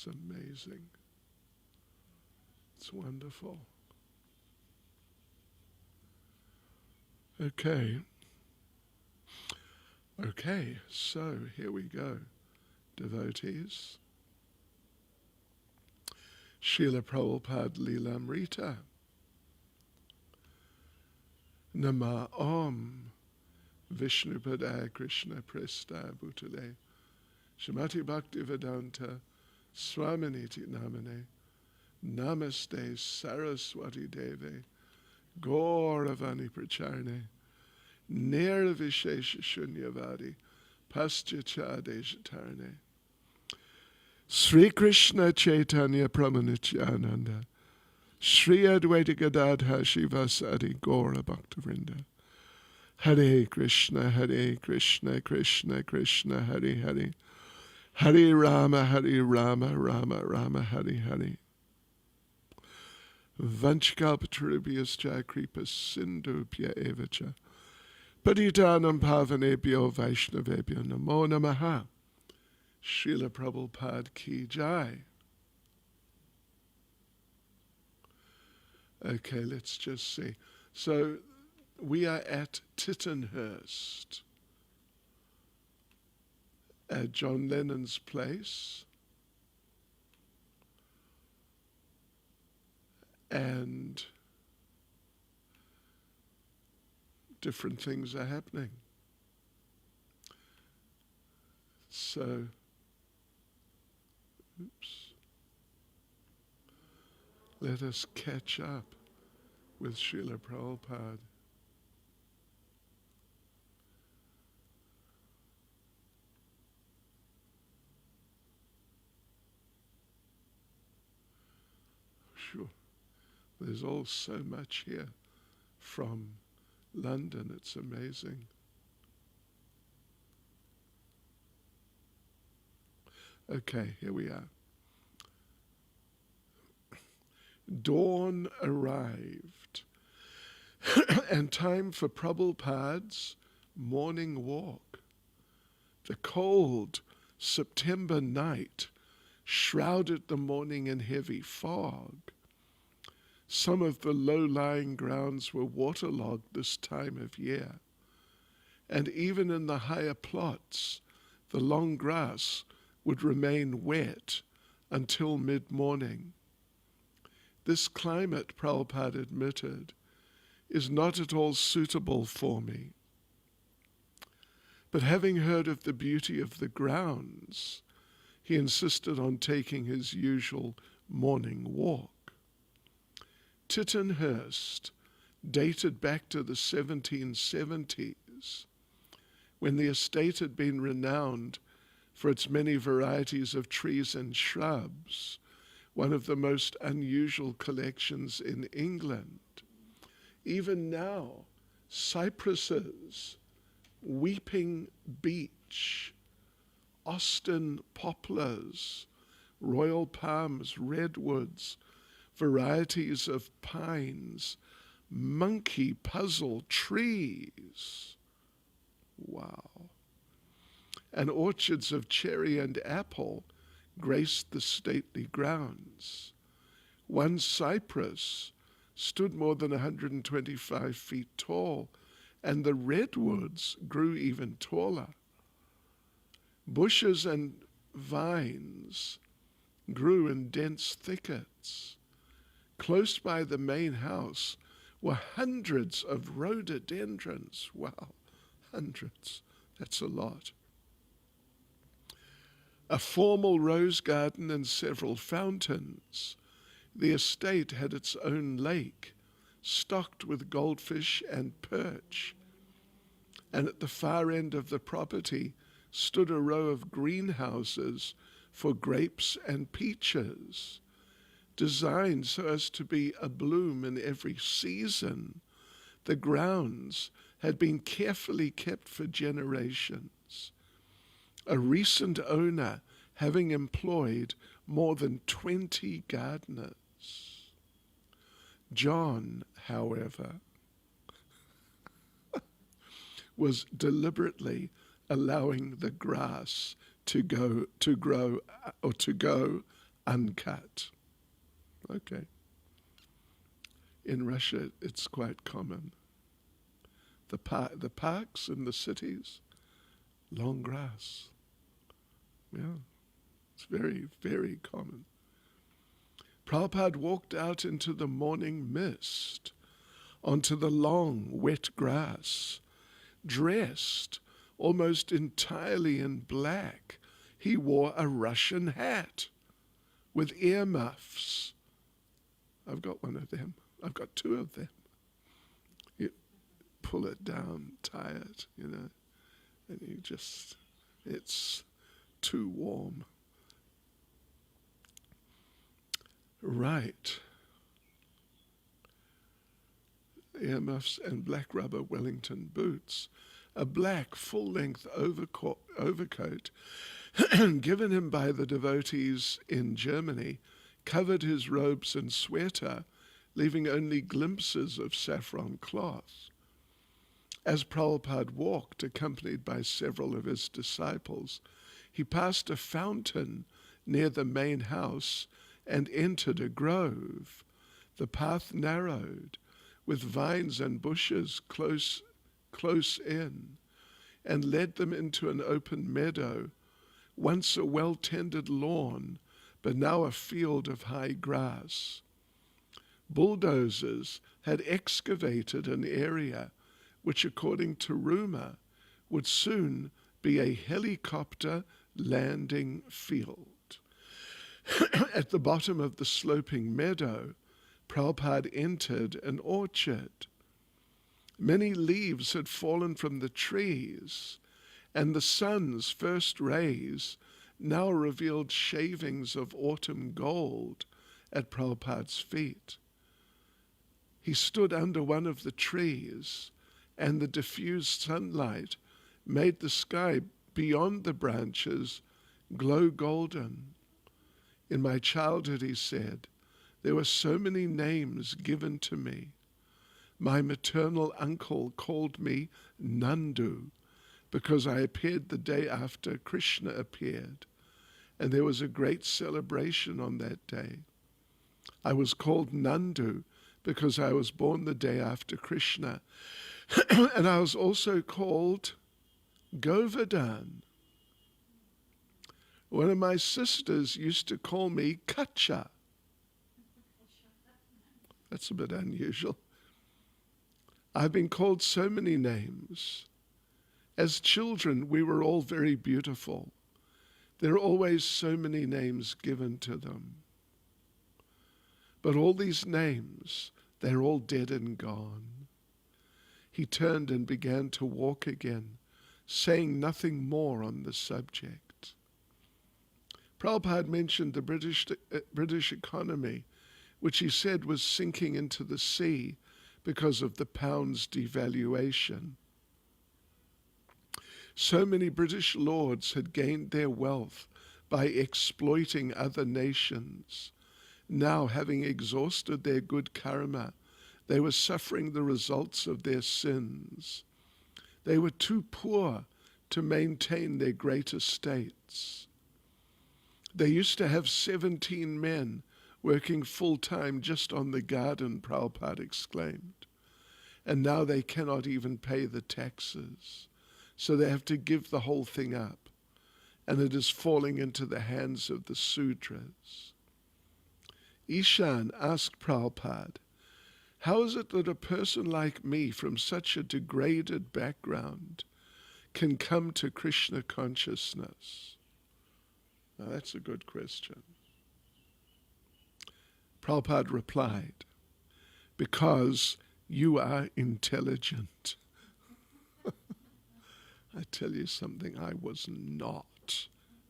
It's amazing. It's wonderful. Okay, so here we go, devotees. Srila Prabhupada lilamrita. Nama Om Vishnupadaya Krishna Prestaya Bhutale Srimati Bhakti Vedanta Swaminiti Namane Namaste Saraswati Deve Gauravani Pracharne Nirvishesha Shunyavadi Paschachadeshatarne Sri Krishna Caitanya Pramanityananda Shri Advaita Gadadha Shivasadi Gaura Bhaktivinoda Hare Krishna Krishna Krishna Hare Hare Hare Rama Rama Rama Hare Hare Vanchkalpatarubhyascha kripa sindhubhya evacha Patitanam pavanebhyo vaishnavebhyo namo namaha. Srila Prabhupada ki jai. Okay, let's just see. So we are at Tittenhurst, at John Lennon's place, and different things are happening. So, let us catch up with Srila Prabhupada. Sure. There's all so much here from London. It's amazing. Okay, here we are. Dawn arrived and time for Prabhupada's morning walk. The cold September night shrouded the morning in heavy fog. Some of the low-lying grounds were waterlogged this time of year, and even in the higher plots, the long grass would remain wet until mid-morning. This climate, Prabhupada admitted, is not at all suitable for me. But having heard of the beauty of the grounds, he insisted on taking his usual morning walk. Tittenhurst dated back to the 1770s, when the estate had been renowned for its many varieties of trees and shrubs, one of the most unusual collections in England. Even now, cypresses, weeping beech, Austin poplars, royal palms, redwoods, varieties of pines, monkey puzzle trees. Wow. And orchards of cherry and apple graced the stately grounds. One cypress stood more than 125 feet tall, and the redwoods grew even taller. Bushes and vines grew in dense thickets. Close by the main house were hundreds of rhododendrons. Wow, hundreds. That's a lot. A formal rose garden and several fountains. The estate had its own lake, stocked with goldfish and perch. And at the far end of the property stood a row of greenhouses for grapes and peaches, designed so as to be abloom in every season. The grounds had been carefully kept for generations, a recent owner having employed more than 20 gardeners. John, however, was deliberately allowing the grass to go uncut. Okay. In Russia, it's quite common. The parks in the cities, long grass. Yeah, it's very, very common. Prabhupada walked out into the morning mist, onto the long, wet grass, dressed almost entirely in black. He wore a Russian hat with earmuffs. I've got one of them. I've got two of them. You pull it down, tie it, and you just, it's too warm. Right. Earmuffs and black rubber Wellington boots. A black full-length overcoat given him by the devotees in Germany covered his robes and sweater, leaving only glimpses of saffron cloth. As Prabhupada walked, accompanied by several of his disciples, he passed a fountain near the main house and entered a grove. The path narrowed, with vines and bushes close in, and led them into an open meadow, once a well-tended lawn, but now a field of high grass. Bulldozers had excavated an area which, according to rumor, would soon be a helicopter landing field. At the bottom of the sloping meadow, Prabhupada entered an orchard. Many leaves had fallen from the trees, and the sun's first rays now revealed shavings of autumn gold at Prabhupada's feet. He stood under one of the trees, and the diffused sunlight made the sky beyond the branches glow golden. In my childhood, he said, there were so many names given to me. My maternal uncle called me Nandu because I appeared the day after Krishna appeared, and there was a great celebration on that day. I was called Nandu because I was born the day after Krishna, and I was also called Govardhan. One of my sisters used to call me Kacha. That's a bit unusual. I've been called so many names. As children, we were all very beautiful. There are always so many names given to them. But all these names, they're all dead and gone. He turned and began to walk again, saying nothing more on the subject. Prabhupada mentioned the British economy, which he said was sinking into the sea because of the pound's devaluation. So many British lords had gained their wealth by exploiting other nations. Now, having exhausted their good karma, they were suffering the results of their sins. They were too poor to maintain their great estates. They used to have 17 men working full-time just on the garden, Prabhupada exclaimed. And now they cannot even pay the taxes. So they have to give the whole thing up. And it is falling into the hands of the Sudras. Ishan asked Prabhupada, how is it that a person like me from such a degraded background can come to Krishna consciousness? Now that's a good question. Prabhupada replied, because you are intelligent. I tell you something, I was not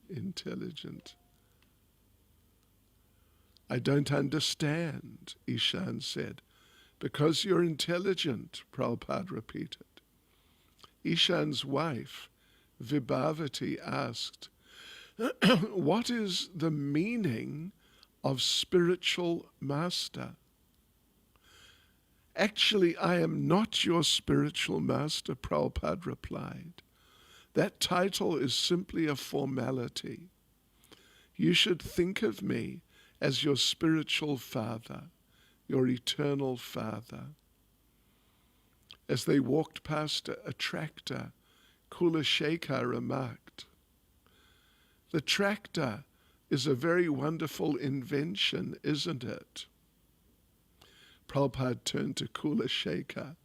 intelligent. I don't understand, Ishan said. Because you're intelligent, Prabhupada repeated. Ishan's wife, Vibhavati, asked, what is the meaning of spiritual master? Actually, I am not your spiritual master, Prabhupada replied. That title is simply a formality. You should think of me as your spiritual father, your eternal father. As they walked past a tractor, Kulashekar remarked, "The tractor is a very wonderful invention, isn't it?" Prabhupada turned to Kulashekar.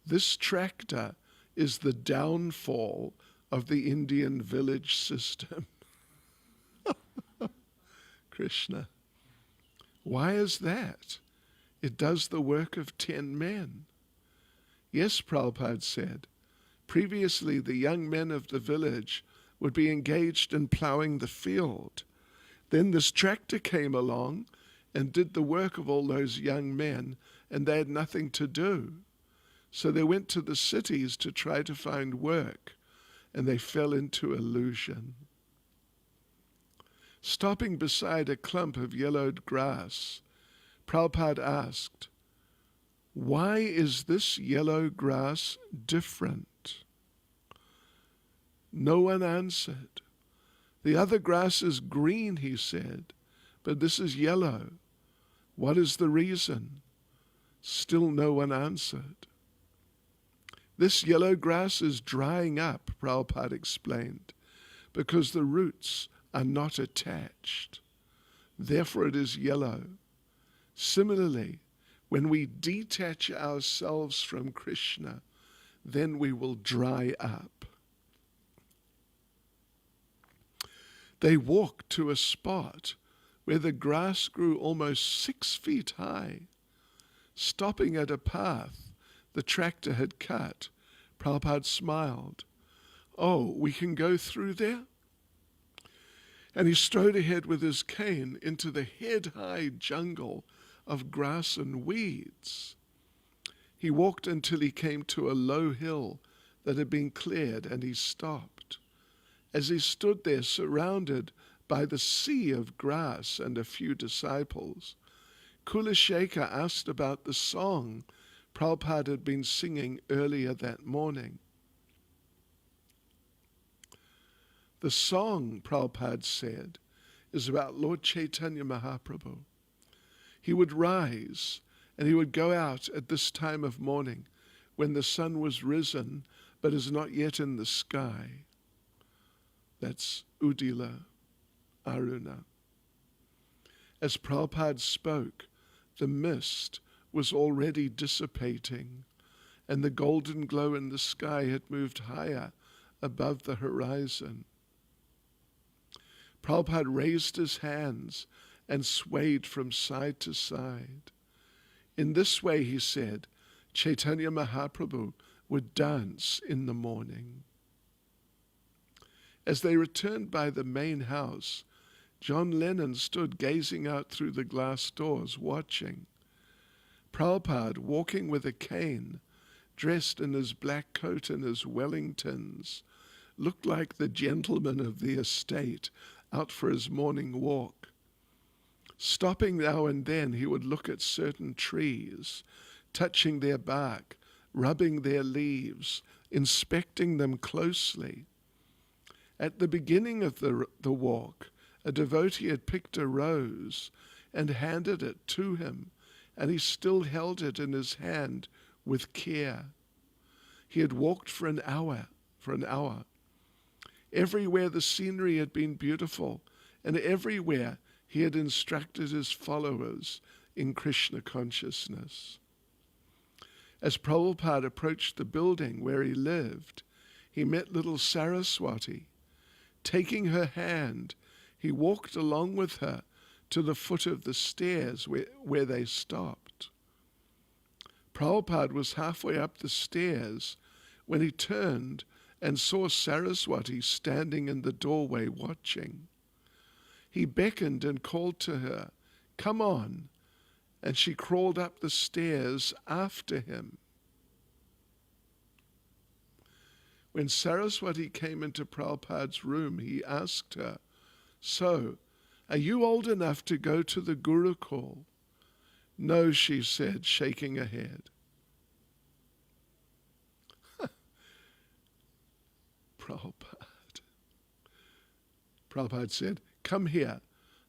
"This tractor is the downfall of the Indian village system." Krishna. Why is that? It does the work of 10 men. Yes, Prabhupada said, previously the young men of the village would be engaged in ploughing the field. Then this tractor came along and did the work of all those young men, and they had nothing to do. So they went to the cities to try to find work, and they fell into illusion. Stopping beside a clump of yellowed grass, Prabhupada asked, "Why is this yellow grass different?" No one answered. "The other grass is green," he said, "but this is yellow. What is the reason?" Still no one answered. "This yellow grass is drying up," Prabhupada explained, "because the roots are not attached. Therefore it is yellow. Similarly, when we detach ourselves from Krishna, then we will dry up." They walked to a spot where the grass grew almost 6 feet high. Stopping at a path the tractor had cut, Prabhupada smiled. "Oh, we can go through there?" And he strode ahead with his cane into the head-high jungle of grass and weeds. He walked until he came to a low hill that had been cleared, and he stopped. As he stood there surrounded by the sea of grass and a few disciples, Kulashekar asked about the song Prabhupada had been singing earlier that morning. The song, Prabhupada said, is about Lord Caitanya Mahaprabhu. He would rise and he would go out at this time of morning when the sun was risen but is not yet in the sky. That's Udila Aruna. As Prabhupada spoke, the mist was already dissipating and the golden glow in the sky had moved higher above the horizon. Prabhupada raised his hands and swayed from side to side. In this way, he said, Caitanya Mahaprabhu would dance in the morning. As they returned by the main house, John Lennon stood gazing out through the glass doors, watching. Prabhupada, walking with a cane, dressed in his black coat and his Wellingtons, looked like the gentleman of the estate out for his morning walk. Stopping now and then, he would look at certain trees, touching their bark, rubbing their leaves, inspecting them closely. At the beginning of the walk, a devotee had picked a rose and handed it to him, and he still held it in his hand with care. He had walked for an hour. Everywhere the scenery had been beautiful, and everywhere he had instructed his followers in Krishna consciousness. As Prabhupada approached the building where he lived, he met little Saraswati. Taking her hand, he walked along with her to the foot of the stairs where they stopped. Prabhupada was halfway up the stairs when he turned and saw Saraswati standing in the doorway watching. He beckoned and called to her, "Come on," and she crawled up the stairs after him. When Saraswati came into Prabhupada's room, he asked her, "So, are you old enough to go to the Gurukul?" "No," she said, shaking her head. Prabhupada said, "Come here.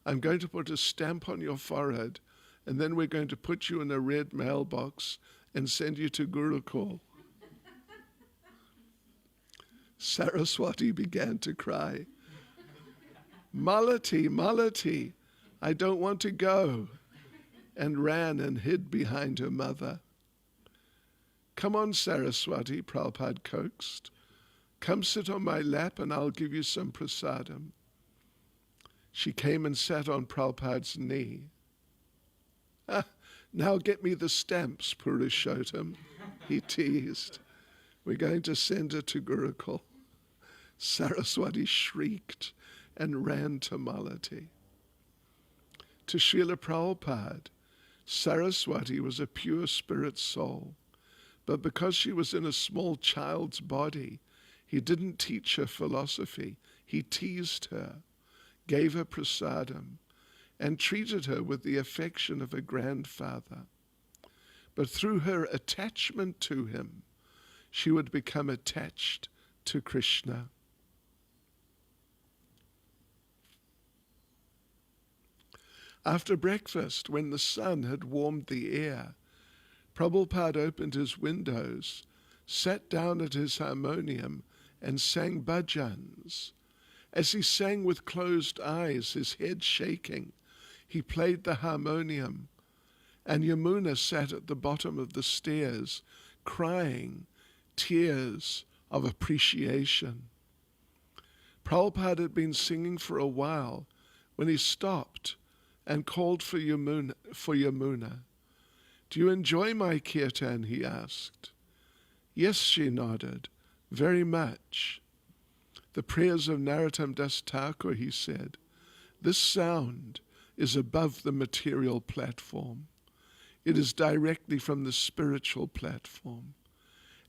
I'm going to put a stamp on your forehead, and then we're going to put you in a red mailbox and send you to Gurukul. Saraswati began to cry. Malati, Malati, I don't want to go, and ran and hid behind her mother. Come on, Saraswati, Prabhupada coaxed. Come sit on my lap and I'll give you some prasadam. She came and sat on Prabhupada's knee. Now get me the stamps, Purushottam, he teased. We're going to send her to Gurukul. Saraswati shrieked and ran to Malati. To Srila Prabhupada, Saraswati was a pure spirit soul, but because she was in a small child's body, he didn't teach her philosophy. He teased her, gave her prasadam, and treated her with the affection of a grandfather. But through her attachment to him, she would become attached to Krishna. After breakfast, when the sun had warmed the air, Prabhupada opened his windows, sat down at his harmonium, and sang bhajans. As he sang with closed eyes, his head shaking, he played the harmonium, and Yamuna sat at the bottom of the stairs, crying tears of appreciation. Prabhupada had been singing for a while when he stopped and called for Yamuna. Do you enjoy my kirtan? He asked. Yes, she nodded, very much. The prayers of Narottam Das Thakur, he said. This sound is above the material platform. It is directly from the spiritual platform.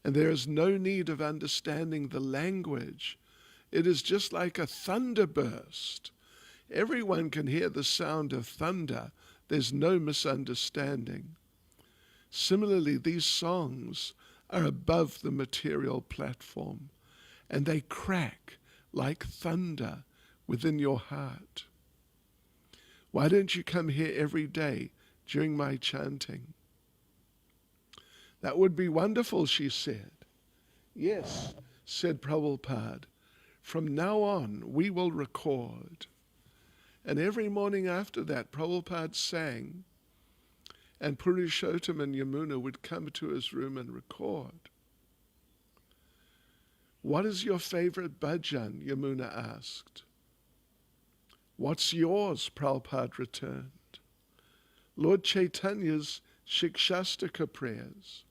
And there is no need of understanding the language. It is just like a thunderburst. Everyone can hear the sound of thunder. There's no misunderstanding. Similarly, these songs are above the material platform, and they crack like thunder within your heart. Why don't you come here every day during my chanting? That would be wonderful, she said. Yes, said Prabhupada. From now on, we will record. And every morning after that, Prabhupada sang, and Purushottam and Yamuna would come to his room and record. What is your favorite bhajan? Yamuna asked. What's yours? Prabhupada returned. Lord Chaitanya's Shikshastaka prayers.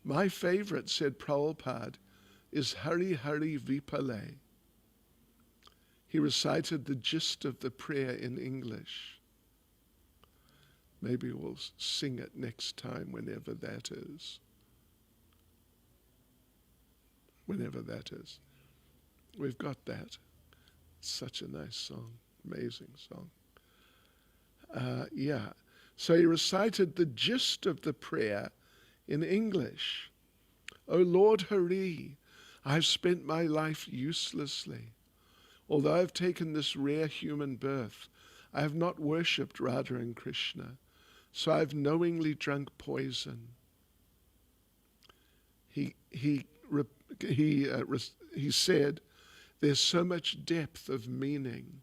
My favorite, said Prabhupada, is Hari Hari Vipale. He recited the gist of the prayer in English. Maybe we'll sing it next time, whenever that is. Whenever that is. We've got that. Such a nice song, amazing song. So he recited the gist of the prayer in English. O Lord Hari, I've spent my life uselessly. Although I've taken this rare human birth, I have not worshipped Radha and Krishna, so I've knowingly drunk poison. He said, there's so much depth of meaning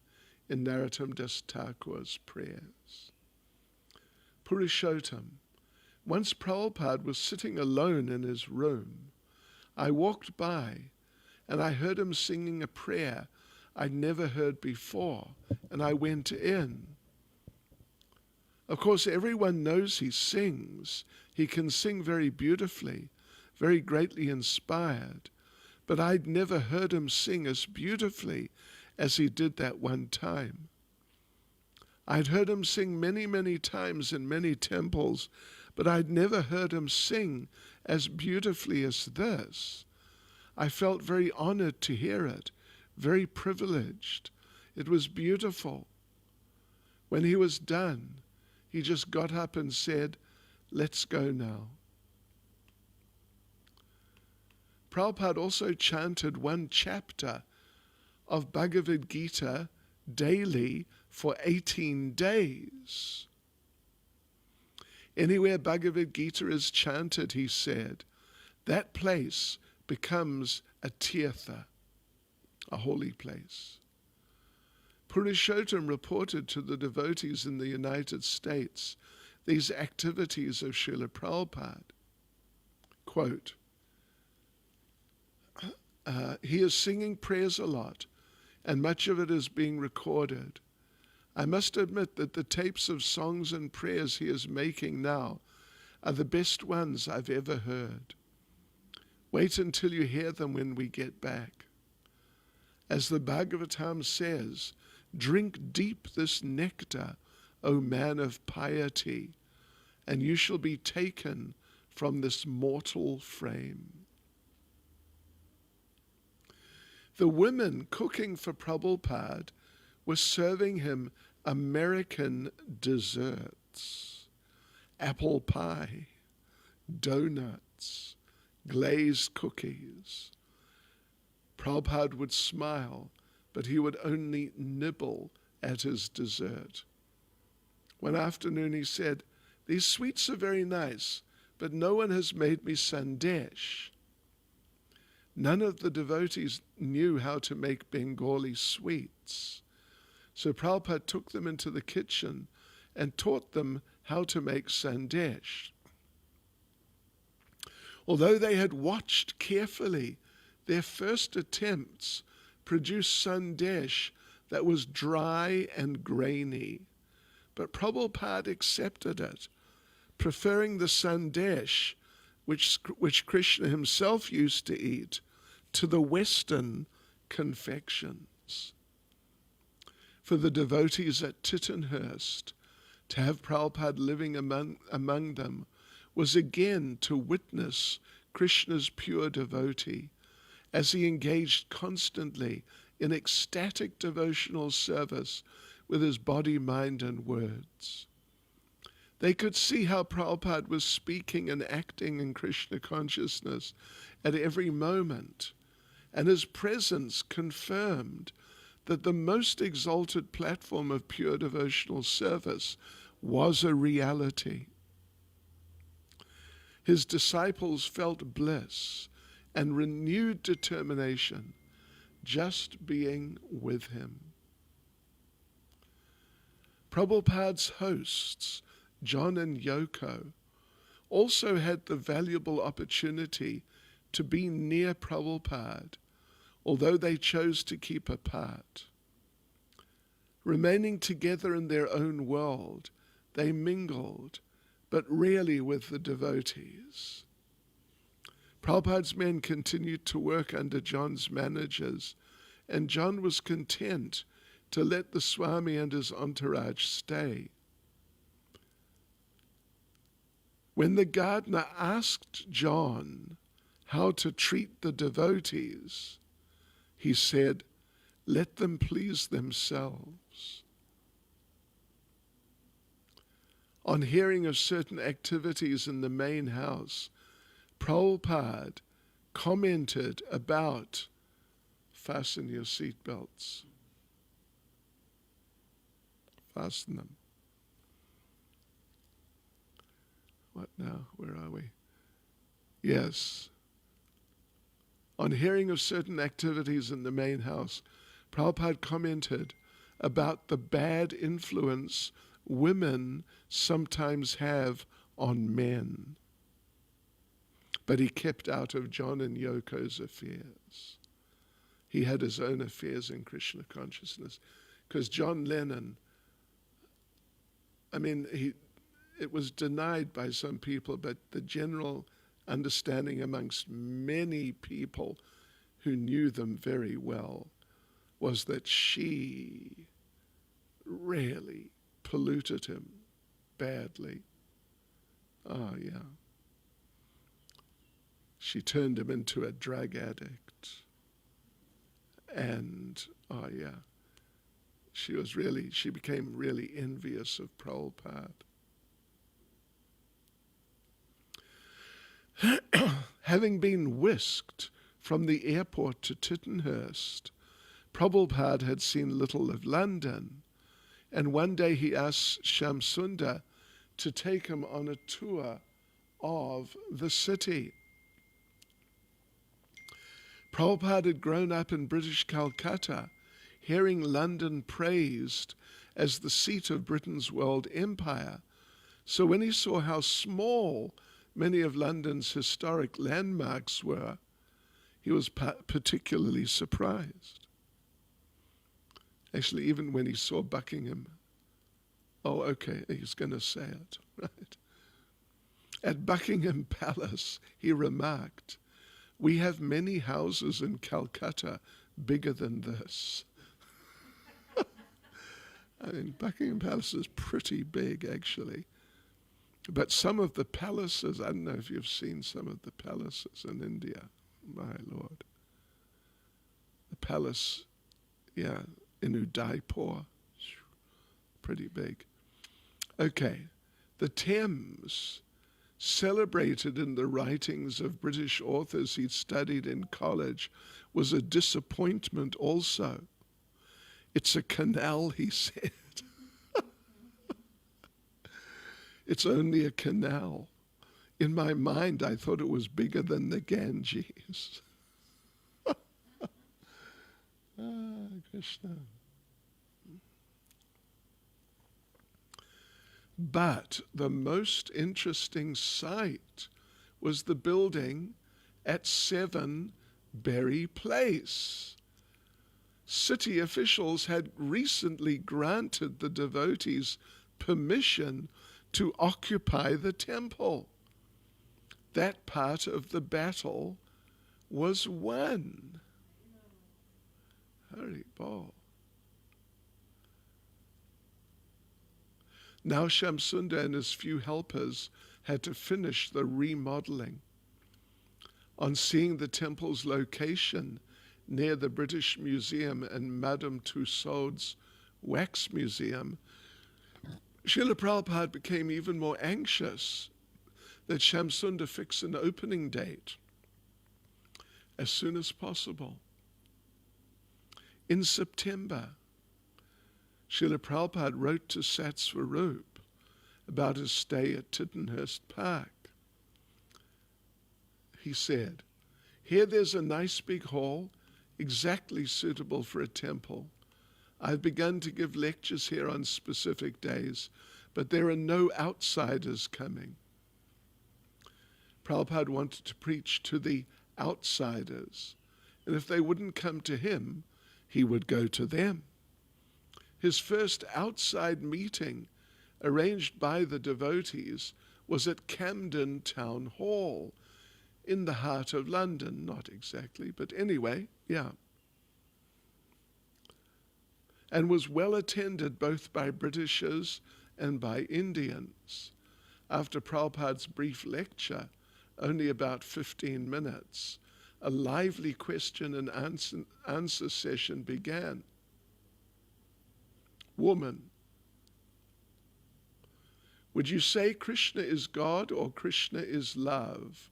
in Narottam Das Thakur's prayers. Purushottam, once Prabhupada was sitting alone in his room. I walked by and I heard him singing a prayer I'd never heard before, and I went in. Of course, everyone knows he sings. He can sing very beautifully, very greatly inspired, but I'd never heard him sing as beautifully as he did that one time. I'd heard him sing many, many times in many temples, but I'd never heard him sing as beautifully as this. I felt very honored to hear it, very privileged. It was beautiful. When he was done, he just got up and said, let's go now. Prabhupada also chanted one chapter of Bhagavad Gita daily for 18 days. Anywhere Bhagavad Gita is chanted, he said, that place becomes a tirtha, a holy place. Purushottam reported to the devotees in the United States these activities of Srila Prabhupada. Quote, he is singing prayers a lot, and much of it is being recorded. I must admit that the tapes of songs and prayers he is making now are the best ones I've ever heard. Wait until you hear them when we get back. As the Bhagavatam says, drink deep this nectar, O man of piety, and you shall be taken from this mortal frame. The women cooking for Prabhupada were serving him American desserts, apple pie, donuts, glazed cookies. Prabhupada would smile, but he would only nibble at his dessert. One afternoon he said, these sweets are very nice, but no one has made me sandesh. None of the devotees knew how to make Bengali sweets. So Prabhupada took them into the kitchen and taught them how to make sandesh. Although they had watched carefully, their first attempts produced sandesh that was dry and grainy. But Prabhupada accepted it, preferring the sandesh which Krishna himself used to eat to the Western confections. For the devotees at Tittenhurst, to have Prabhupada living among them was again to witness Krishna's pure devotee as he engaged constantly in ecstatic devotional service with his body, mind, and words. They could see how Prabhupada was speaking and acting in Krishna consciousness at every moment, and his presence confirmed that the most exalted platform of pure devotional service was a reality. His disciples felt bliss and renewed determination just being with him. Prabhupada's hosts, John and Yoko, also had the valuable opportunity to be near Prabhupada, although they chose to keep apart. Remaining together in their own world, they mingled, but rarely with the devotees. Prabhupada's men continued to work under John's managers, and John was content to let the Swami and his entourage stay. When the gardener asked John how to treat the devotees, he said, let them please themselves. On hearing of certain activities in the main house, Prabhupada commented about, fasten your seatbelts, fasten them. What now? Where are we? Yes. On hearing of certain activities in the main house, Prabhupada commented about the bad influence women sometimes have on men. But he kept out of John and Yoko's affairs. He had his own affairs in Krishna consciousness. Because John Lennon, it was denied by some people, but the general understanding amongst many people who knew them very well was that she really polluted him badly. Oh, yeah. She turned him into a drug addict. And, oh, yeah. She became really envious of Prabhupada. Having been whisked from the airport to Tittenhurst, Prabhupada had seen little of London, and one day he asked Shamsundar to take him on a tour of the city. Prabhupada had grown up in British Calcutta, hearing London praised as the seat of Britain's world empire. So when he saw how small many of London's historic landmarks were, he was particularly surprised. Actually, even when he saw Buckingham, oh, okay, he's going to say it, right? At Buckingham Palace, he remarked, "We have many houses in Calcutta bigger than this." I mean, Buckingham Palace is pretty big, actually. But some of the palaces, I don't know if you've seen some of the palaces in India, my Lord. The palace, yeah, in Udaipur, pretty big. Okay, the Thames, celebrated in the writings of British authors he'd studied in college, was a disappointment also. It's a canal, he said. It's only a canal. In my mind, I thought it was bigger than the Ganges. Krishna. But the most interesting sight was the building at 7 Berry Place. City officials had recently granted the devotees permission to occupy the temple. That part of the battle was won. Hari Bol. Now Shamsundar and his few helpers had to finish the remodeling. On seeing the temple's location near the British Museum and Madame Tussauds Wax Museum, Srila Prabhupada became even more anxious that Shamsundar fix an opening date as soon as possible. In September, Srila Prabhupada wrote to Satsvarup about his stay at Tittenhurst Park. He said, "Here there's a nice big hall, exactly suitable for a temple. I've begun to give lectures here on specific days, but there are no outsiders coming." Prabhupada wanted to preach to the outsiders, and if they wouldn't come to him, he would go to them. His first outside meeting, arranged by the devotees, was at Camden Town Hall, in the heart of London. Not exactly, but anyway, yeah. And was well attended both by Britishers and by Indians. After Prabhupada's brief lecture, only about 15 minutes, a lively question and answer session began. Woman, would you say Krishna is God or Krishna is love?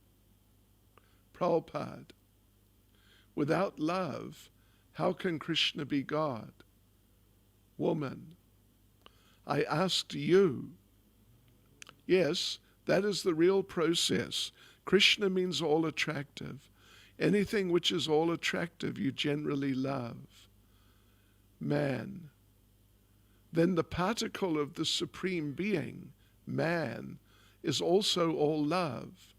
Prabhupada, without love, how can Krishna be God? Woman, I asked you. Yes, that is the real process. Krishna means all attractive. Anything which is all attractive you generally love. Man, then the particle of the Supreme Being, man, is also all love.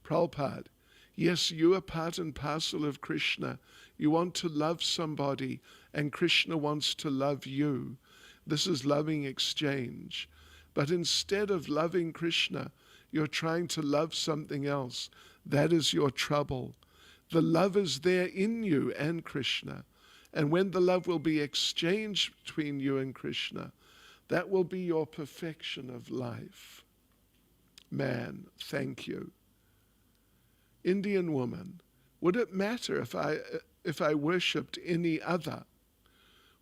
Prabhupada, yes, you are part and parcel of Krishna. You want to love somebody, and Krishna wants to love you. This is loving exchange. But instead of loving Krishna, you're trying to love something else. That is your trouble. The love is there in you and Krishna. And when the love will be exchanged between you and Krishna, that will be your perfection of life. Man, thank you. Indian woman, would it matter if I worshipped any other?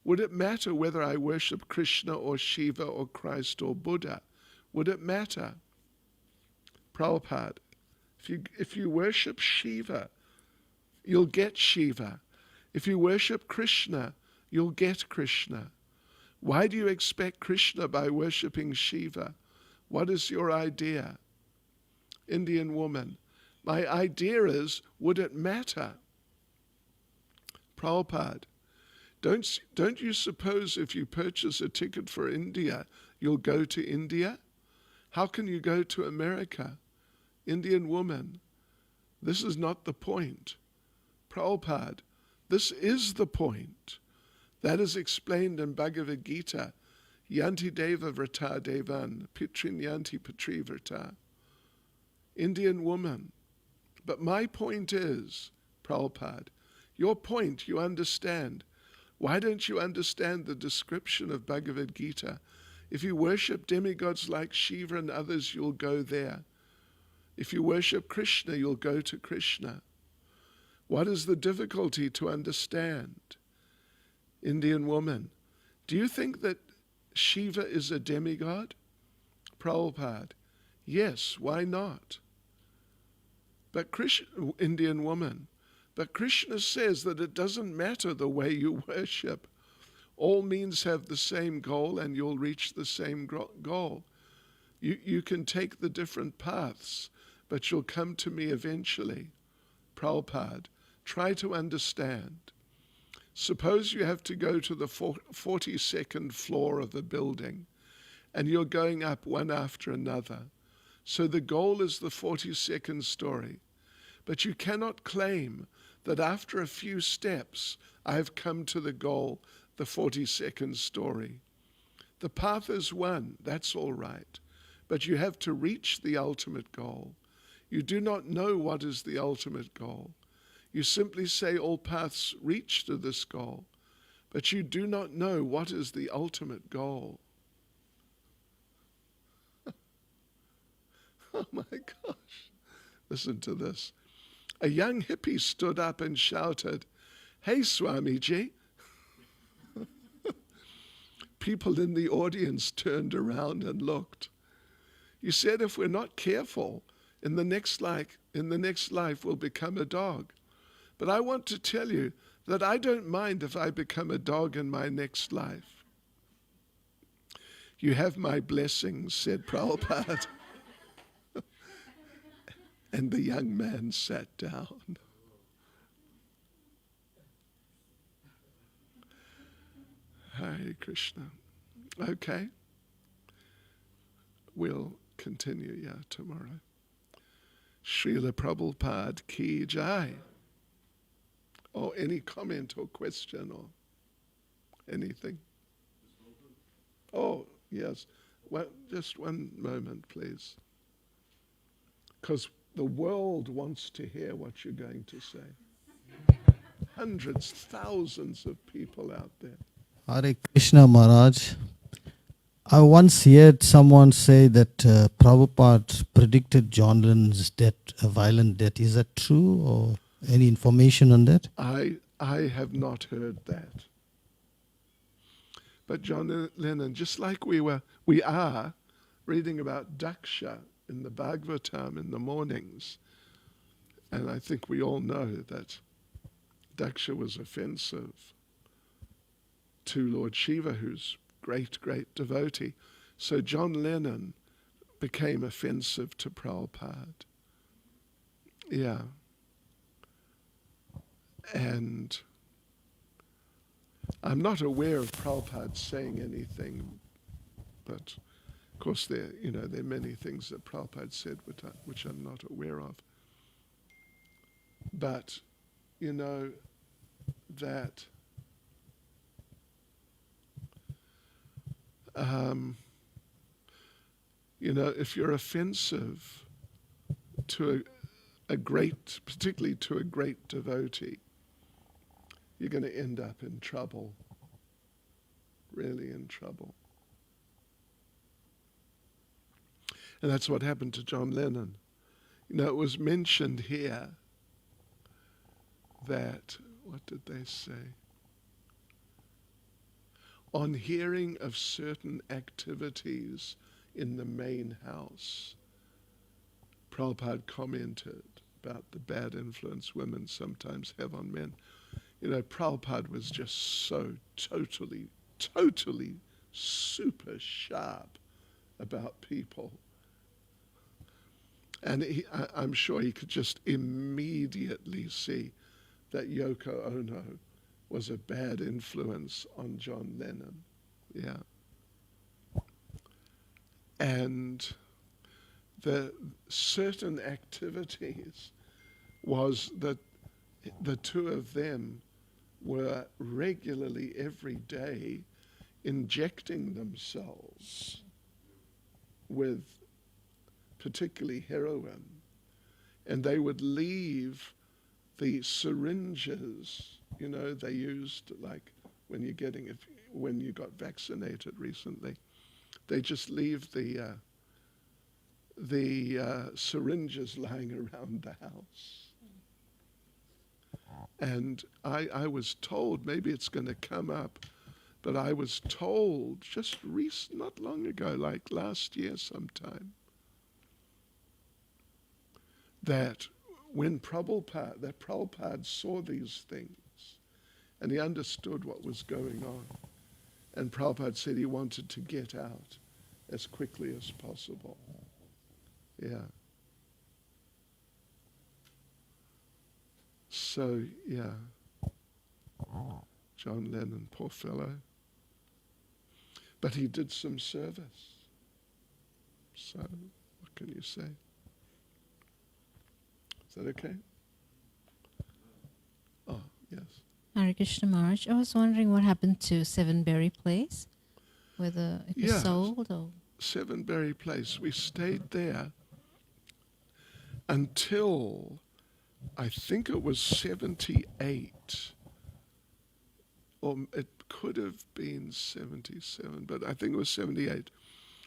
Would it matter whether I worship Krishna or Shiva or Christ or Buddha? Would it matter? Prabhupada, if you worship Shiva, you'll get Shiva. If you worship Krishna, you'll get Krishna. Why do you expect Krishna by worshipping Shiva? What is your idea? Indian woman, my idea is, would it matter? Prabhupada, don't you suppose if you purchase a ticket for India, you'll go to India? How can you go to America? Indian woman, this is not the point. Prabhupada, this is the point. That is explained in Bhagavad Gita. Yanti deva vrata devan, pitrin yanti patri vrata. Indian woman. But my point is, Prabhupada, your point you understand. Why don't you understand the description of Bhagavad Gita? If you worship demigods like Shiva and others, you'll go there. If you worship Krishna, you'll go to Krishna. What is the difficulty to understand? Indian woman, do you think that Shiva is a demigod? Prabhupada, yes, why not? But Krishna, Indian woman, but Krishna says that it doesn't matter the way you worship. All means have the same goal and you'll reach the same goal. You can take the different paths, but you'll come to me eventually. Prabhupada, try to understand. Suppose you have to go to the 42nd floor of a building and you're going up one after another. So the goal is the 42nd story. But you cannot claim that after a few steps I've come to the goal, the 42nd story. The path is one, that's all right. But you have to reach the ultimate goal. You do not know what is the ultimate goal. You simply say all paths reach to this goal, but you do not know what is the ultimate goal. Oh my gosh. Listen to this. A young hippie stood up and shouted, "Hey, Swamiji." People in the audience turned around and looked. You said if we're not careful, in the next life we'll become a dog. But I want to tell you that I don't mind if I become a dog in my next life. You have my blessings, said Prabhupada. And the young man sat down. Hare Krishna. Okay. We'll continue, tomorrow. Srila Prabhupada ki jai. Or any comment or question or anything? Oh, yes. Well, just one moment, please. Because the world wants to hear what you're going to say. Hundreds, thousands of people out there. Hare Krishna Maharaj. I once heard someone say that Prabhupada predicted John Lennon's death, a violent death. Is that true, or any information on that? I have not heard that. But John Lennon, just like we are reading about Daksha in the Bhagavatam in the mornings, and I think we all know that Daksha was offensive to Lord Shiva, who's great devotee. So John Lennon became offensive to Prabhupada. Yeah. And I'm not aware of Prabhupada saying anything, but of course there are many things that Prabhupada said which I'm not aware of. But that if you're offensive to particularly to a great devotee, you're going to end up in trouble, really in trouble. And that's what happened to John Lennon. It was mentioned here that, what did they say? On hearing of certain activities in the main house, Prabhupada commented about the bad influence women sometimes have on men. Prabhupada was just so totally super sharp about people. And I'm sure he could just immediately see that Yoko Ono was a bad influence on John Lennon. Yeah. And the certain activities was that the two of them were regularly every day injecting themselves with particularly heroin, and they would leave the syringes, they used like when you got vaccinated recently, they just leave the syringes lying around the house. And I was told, maybe it's going to come up, but I was told just not long ago, like last year sometime, that when Prabhupada saw these things and he understood what was going on, and Prabhupada said he wanted to get out as quickly as possible. Yeah. So, yeah. John Lennon, poor fellow. But he did some service. So, what can you say? Is that okay? Oh, yes. Hare Krishna Maharaj, I was wondering what happened to Seven Berry Place, whether it was sold or... Seven Berry Place, we stayed there until I think it was 78, or it could have been 77, but I think it was 78.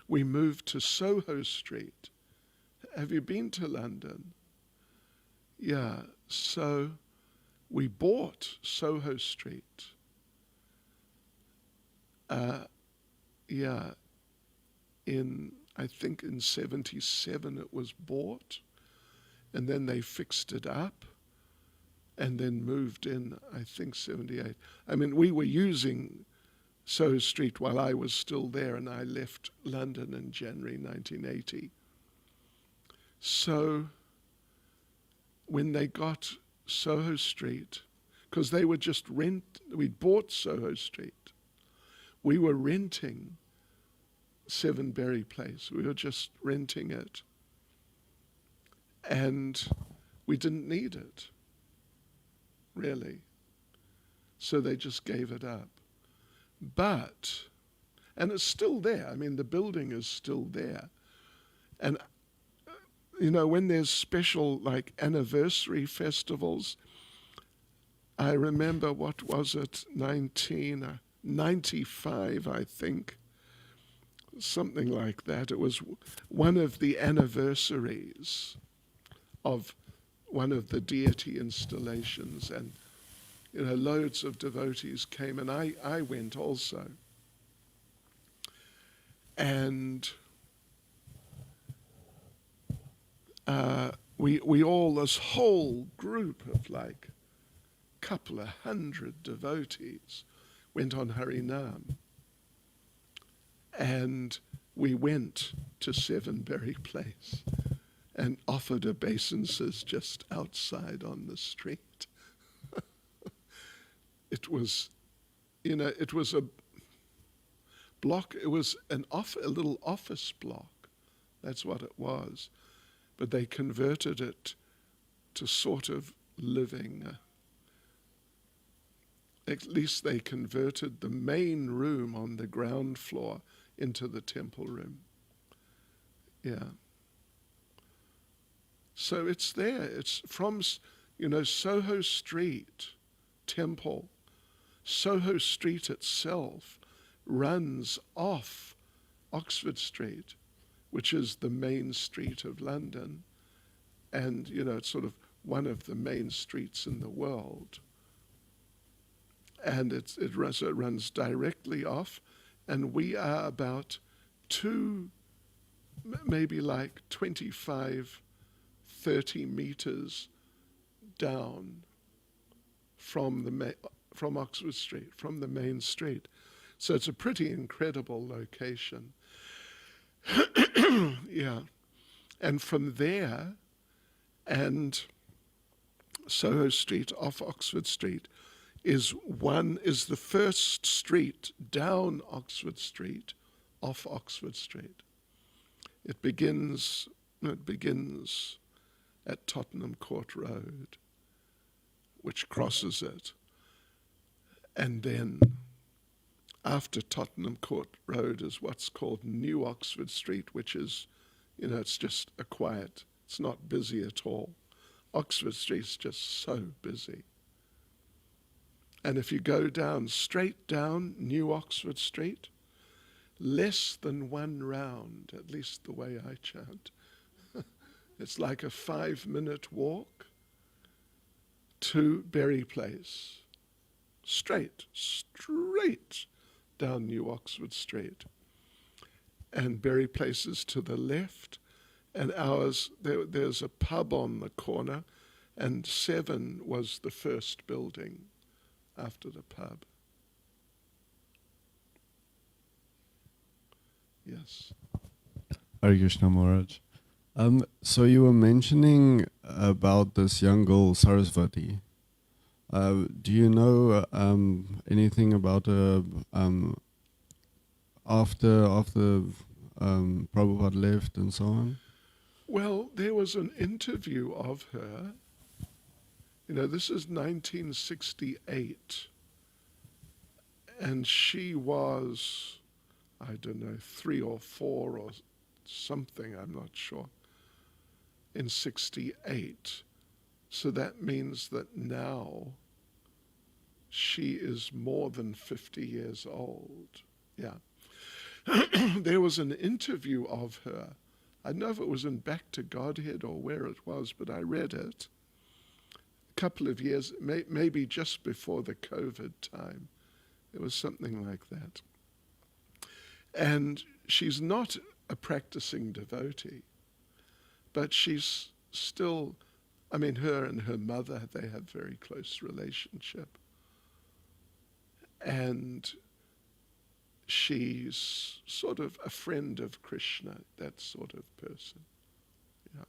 We moved to Soho Street. Have you been to London? Yeah, so we bought Soho Street. I think in 77 it was bought, and then they fixed it up, and then moved in, I think 78. I mean, we were using Soho Street while I was still there, and I left London in January 1980. So when they got Soho Street, because they were just we bought Soho Street. We were renting Seven Berry Place. We were just renting it. And we didn't need it, really. So they just gave it up. And it's still there. I mean, the building is still there. And, when there's special, like, anniversary festivals, I remember, what was it, 1995, I think, something like that. It was one of the anniversaries of one of the deity installations, and loads of devotees came, and I went also. And we all, this whole group of like couple of hundred devotees, went on Harinam, and we went to Seven Berry Place and offered obeisances just outside on the street. It was, it was a block. It was a little office block. That's what it was. But they converted it to sort of living. At least they converted the main room on the ground floor into the temple room. Yeah. So it's there. It's from, Soho Street Temple. Soho Street itself runs off Oxford Street, which is the main street of London. And, it's sort of one of the main streets in the world. And it runs directly off. And we are about maybe like 25, 30 meters down from from Oxford Street, from the main street. So it's a pretty incredible location. Yeah. And from there, and Soho Street off Oxford Street is the first street down Oxford Street off Oxford Street. It begins at Tottenham Court Road, which crosses it. And then after Tottenham Court Road is what's called New Oxford Street, which is, it's just a quiet, it's not busy at all. Oxford Street's just so busy. And if you go straight down New Oxford Street, less than one round, at least the way I chant, it's like a 5-minute walk to Berry Place. Straight down New Oxford Street. And Berry Place is to the left, and ours, there's a pub on the corner, and 7 was the first building after the pub. Yes. Hare Krishna Maharaj. So you were mentioning about this young girl, Sarasvati. Do you know anything about her after Prabhupada left and so on? Well, there was an interview of her. This is 1968. And she was, I don't know, 3 or 4 or something, I'm not sure, in 68. So that means that now she is more than 50 years old. Yeah. There was an interview of her. I don't know if it was in Back to Godhead or where it was, but I read it a couple of years, maybe just before the COVID time. It was something like that. And she's not a practicing devotee, but she's still, her and her mother, they have a very close relationship. And she's sort of a friend of Krishna, that sort of person. Yeah.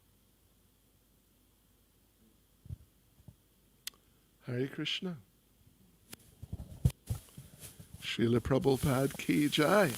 Hare Krishna. Srila Prabhupada ki jai.